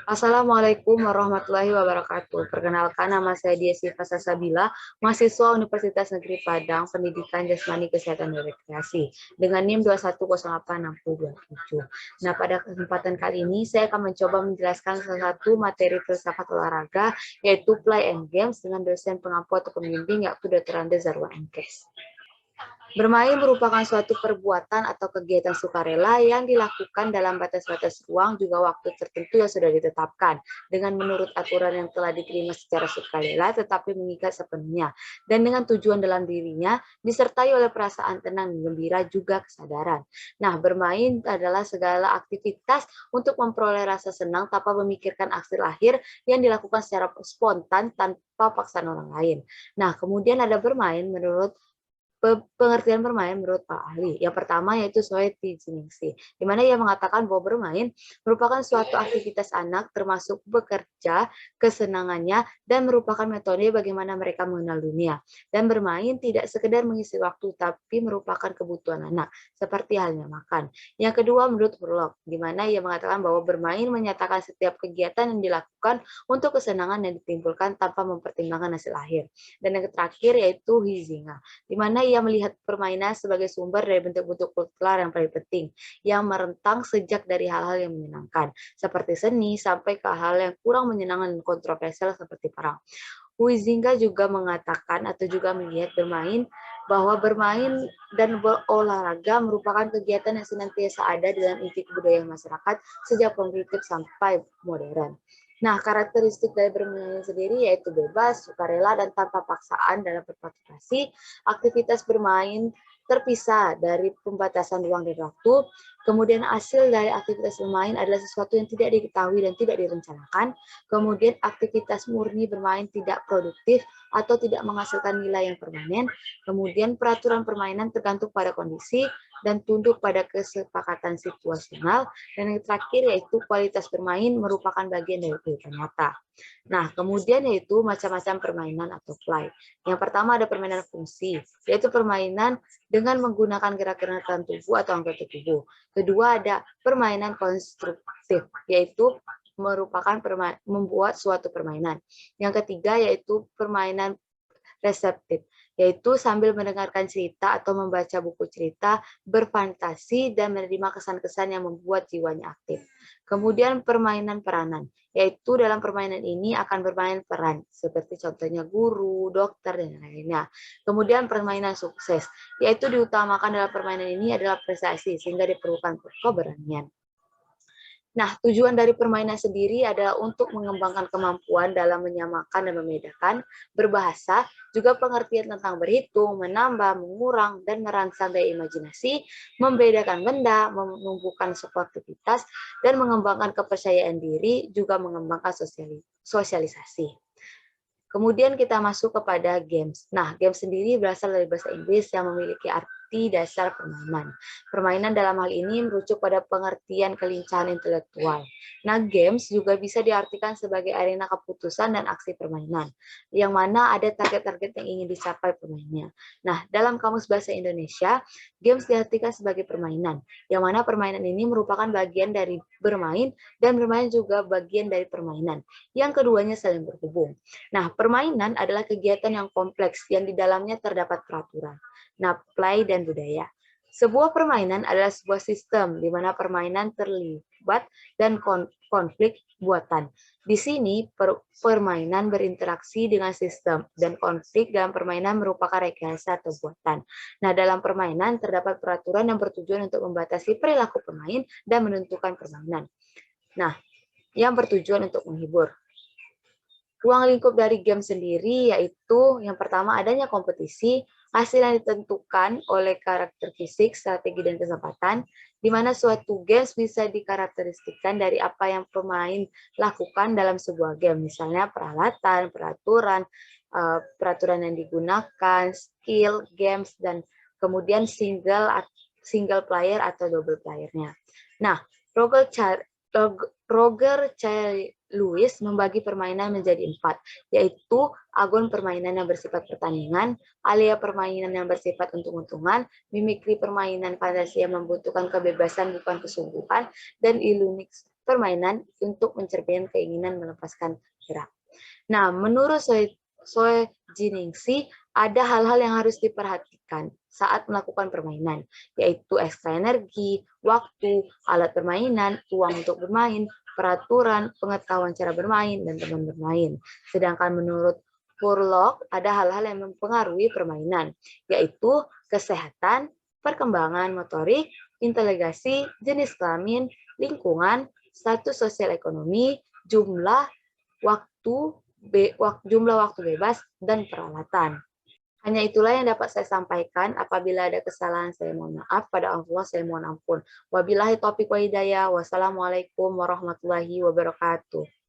Assalamualaikum warahmatullahi wabarakatuh. Perkenalkan, nama saya Diasifa Sasabila, mahasiswa Universitas Negeri Padang, Pendidikan Jasmani Kesehatan dan Rekreasi, dengan NIM 21086027. Nah, pada kesempatan kali ini, saya akan mencoba menjelaskan salah satu materi filsafat olahraga, yaitu Play and Games, dengan dosen pengampu atau pembimbing, yaitu Dr. Anda Zarwan Enkes. Bermain merupakan suatu perbuatan atau kegiatan sukarela yang dilakukan dalam batas-batas ruang juga waktu tertentu yang sudah ditetapkan, dengan menurut aturan yang telah diterima secara sukarela tetapi mengikat sepenuhnya, dan dengan tujuan dalam dirinya disertai oleh perasaan tenang, gembira, juga kesadaran. Nah, bermain adalah segala aktivitas untuk memperoleh rasa senang tanpa memikirkan aksi lahir yang dilakukan secara spontan tanpa paksaan orang lain. Nah, kemudian ada bermain menurut pengertian bermain menurut Pak Ahli. Yang pertama yaitu Soeti Jiningsi, di mana ia mengatakan bahwa bermain merupakan suatu aktivitas anak termasuk bekerja, kesenangannya, dan merupakan metode bagaimana mereka mengenal dunia. Dan bermain tidak sekedar mengisi waktu, tapi merupakan kebutuhan anak, seperti halnya makan. Yang kedua menurut Hurlok, di mana ia mengatakan bahwa bermain menyatakan setiap kegiatan yang dilakukan untuk kesenangan yang ditimbulkan tanpa mempertimbangkan hasil akhir. Dan yang terakhir yaitu Huizinga, di mana ia melihat permainan sebagai sumber dari bentuk-bentuk kultural yang paling penting, yang merentang sejak dari hal-hal yang menyenangkan, seperti seni, sampai ke hal yang kurang menyenangkan dan kontroversial seperti perang. Huizinga juga mengatakan atau juga melihat bermain bahwa bermain dan berolahraga merupakan kegiatan yang senantiasa ada dalam inti kebudayaan masyarakat sejak primitif sampai modern. Nah, karakteristik dari bermain sendiri yaitu bebas, sukarela, dan tanpa paksaan dalam berpartisipasi. Aktivitas bermain terpisah dari pembatasan ruang dan waktu. Kemudian hasil dari aktivitas bermain adalah sesuatu yang tidak diketahui dan tidak direncanakan. Kemudian aktivitas murni bermain tidak produktif atau tidak menghasilkan nilai yang permanen. Kemudian peraturan permainan tergantung pada kondisi dan tunduk pada kesepakatan situasional. Dan yang terakhir yaitu kualitas bermain merupakan bagian dari kehidupan nyata. Nah, kemudian yaitu macam-macam permainan atau play. Yang pertama ada permainan fungsi, yaitu permainan dengan menggunakan gerak-gerakan tubuh atau anggota tubuh. Kedua ada permainan konstruktif, yaitu merupakan membuat suatu permainan. Yang ketiga yaitu permainan reseptif, yaitu sambil mendengarkan cerita atau membaca buku cerita, berfantasi, dan menerima kesan-kesan yang membuat jiwanya aktif. Kemudian permainan peranan, yaitu dalam permainan ini akan bermain peran, seperti contohnya guru, dokter, dan lainnya. Kemudian permainan sukses, yaitu diutamakan dalam permainan ini adalah prestasi, sehingga diperlukan keberanian. Nah, tujuan dari permainan sendiri adalah untuk mengembangkan kemampuan dalam menyamakan dan membedakan, berbahasa, juga pengertian tentang berhitung, menambah, mengurang, dan merangsang daya imajinasi, membedakan benda, menumbuhkan sportivitas, dan mengembangkan kepercayaan diri, juga mengembangkan sosialisasi. Kemudian kita masuk kepada games. Nah, games sendiri berasal dari bahasa Inggris yang memiliki arti dasar permainan. Permainan dalam hal ini merujuk pada pengertian kelincahan intelektual. Nah, games juga bisa diartikan sebagai arena keputusan dan aksi permainan, yang mana ada target-target yang ingin dicapai pemainnya. Nah, dalam Kamus Bahasa Indonesia, games diartikan sebagai permainan, yang mana permainan ini merupakan bagian dari bermain, dan bermain juga bagian dari permainan, yang keduanya saling berhubung. Nah, permainan adalah kegiatan yang kompleks yang di dalamnya terdapat peraturan, nah, play dan budaya. Sebuah permainan adalah sebuah sistem di mana permainan terlibat dan konflik buatan. Di sini permainan berinteraksi dengan sistem dan konflik dalam permainan merupakan rekayasa atau buatan. Nah, dalam permainan terdapat peraturan yang bertujuan untuk membatasi perilaku pemain dan menentukan permainan. Nah, yang bertujuan untuk menghibur. Ruang lingkup dari game sendiri yaitu yang pertama adanya kompetisi, hasil yang ditentukan oleh karakter fisik, strategi, dan kesempatan, di mana suatu games bisa dikarakteristikkan dari apa yang pemain lakukan dalam sebuah game, misalnya peralatan, peraturan yang digunakan, skill, games, dan kemudian single player atau double playernya. Nah, Roger Lewis membagi permainan menjadi 4, yaitu agon permainan yang bersifat pertandingan, alia permainan yang bersifat untung-untungan, mimikri permainan fantasi yang membutuhkan kebebasan bukan kesungguhan, dan permainan untuk mencerminkan keinginan melepaskan gerak. Nah, menurut Soe Jiningsi, ada hal-hal yang harus diperhatikan saat melakukan permainan, yaitu ekstra energi, waktu, alat permainan, uang untuk bermain, peraturan, pengetahuan cara bermain, dan teman bermain. Sedangkan menurut Furlock, ada hal-hal yang mempengaruhi permainan, yaitu kesehatan, perkembangan motorik, inteligensi, jenis kelamin, lingkungan, status sosial ekonomi, jumlah waktu, jumlah waktu bebas, dan peralatan. Hanya itulah yang dapat saya sampaikan. Apabila ada kesalahan, saya mohon maaf. Pada Allah, saya mohon ampun. Wabillahi taufiq wa hidayah. Wassalamualaikum warahmatullahi wabarakatuh.